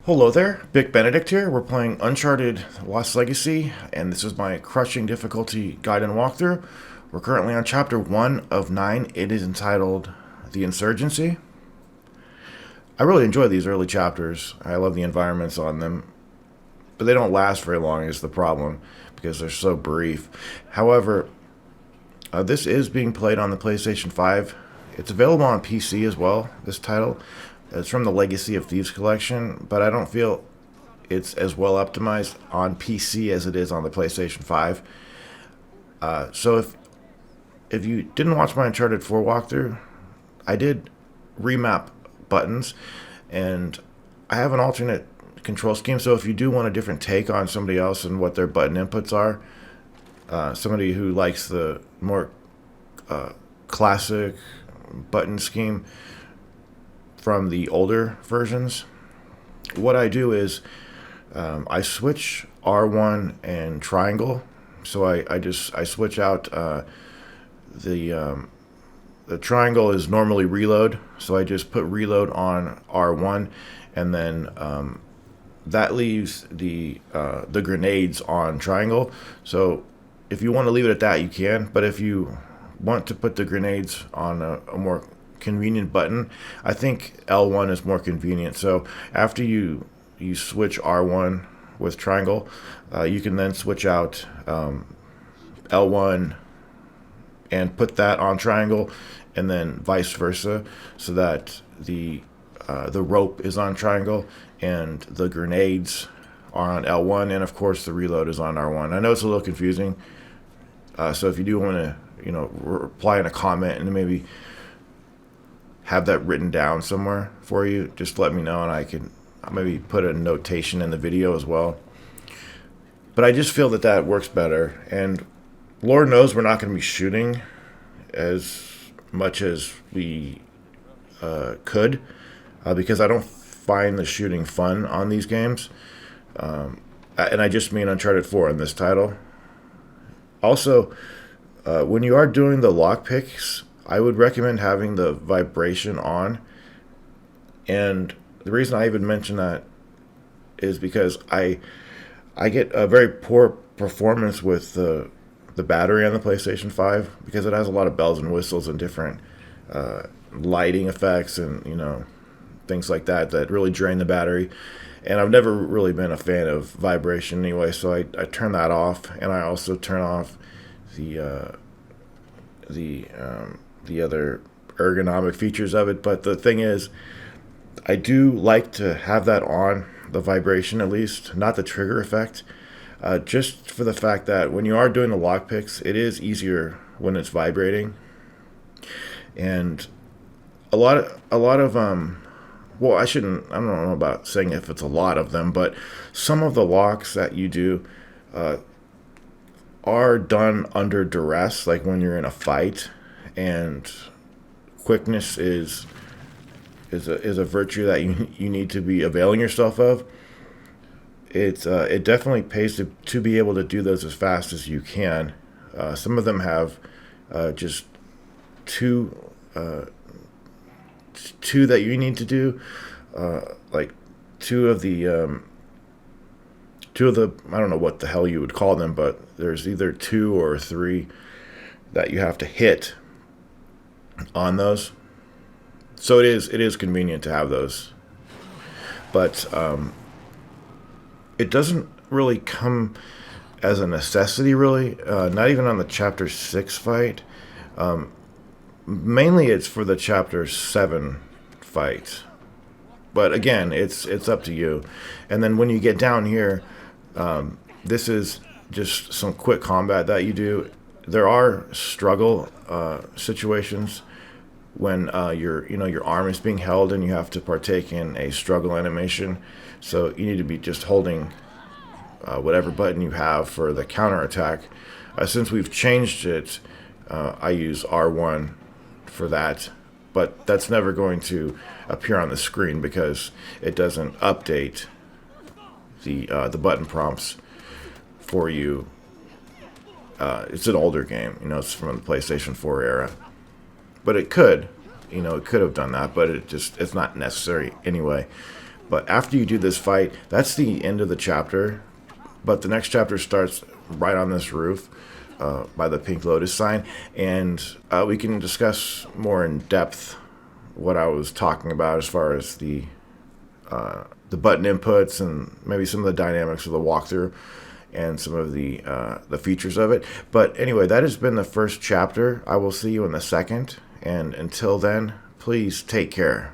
Hello there, Vic Benedict here. We're playing Uncharted Lost Legacy, and this is my crushing difficulty guide and walkthrough. We're currently on chapter 1 of 9. It is entitled The Insurgency. I really enjoy these early chapters. I love the environments on them, but they don't last very long is the problem, because they're so brief. However, this is being played on the PlayStation 5. It's available on PC as well, this title. It's from the Legacy of Thieves Collection, but I don't feel it's as well optimized on PC as it is on the PlayStation 5. So if you didn't watch my Uncharted 4 walkthrough, I did remap buttons, and I have an alternate control scheme. So if you do want a different take on somebody else and what their button inputs are, somebody who likes the more classic button scheme from the older versions, what I do is I switch R1 and triangle. So I switch out the triangle is normally reload, so I just put reload on R1, and then that leaves the grenades on triangle. So if you want to leave it at that, you can, but if you want to put the grenades on a more convenient button, I think L1 is more convenient. So after you switch R1 with triangle, you can then switch out L1 and put that on triangle, and then vice versa, so that the rope is on triangle and the grenades are on L1, and of course the reload is on R1. I know it's a little confusing, so if you do want to reply in a comment and maybe have that written down somewhere for you, just let me know, and I can maybe put a notation in the video as well. But I just feel that works better, and Lord knows we're not going to be shooting as much as we could, because I don't find the shooting fun on these games, and I just mean Uncharted 4 in this title. Also, when you are doing the lockpicks, I would recommend having the vibration on, and the reason I even mention that is because I get a very poor performance with the battery on the PlayStation 5, because it has a lot of bells and whistles and different lighting effects and things like that really drain the battery, and I've never really been a fan of vibration anyway, so I turn that off, and I also turn off the other ergonomic features of it. But the thing is, I do like to have that on, the vibration at least, not the trigger effect, just for the fact that when you are doing the lockpicks, it is easier when it's vibrating. And a lot of well, I don't know about saying if it's a lot of them, but some of the locks that you do are done under duress, like when you're in a fight, and quickness is a virtue that you need to be availing yourself of. It definitely pays to be able to do those as fast as you can. Some of them have just two that you need to do, like two of the I don't know what the hell you would call them, but there's either 2 or 3 that you have to hit on those. So it is convenient to have those, but it doesn't really come as a necessity, really. Not even on the Chapter 6 fight. Mainly it's for the Chapter 7 fight. But again, it's up to you. And then when you get down here, this is just some quick combat that you do. There are struggle situations when your arm is being held and you have to partake in a struggle animation. So you need to be just holding whatever button you have for the counterattack. Since we've changed it, I use R1 for that, but that's never going to appear on the screen because it doesn't update the button prompts for you. It's an older game, it's from the PlayStation 4 era. But it could have done that, but it's not necessary anyway. But after you do this fight, that's the end of the chapter. But the next chapter starts right on this roof by the pink lotus sign, and we can discuss more in depth what I was talking about as far as the button inputs and maybe some of the dynamics of the walkthrough and some of the features of it. But anyway, that has been the first chapter. I will see you in the second, and until then, please take care.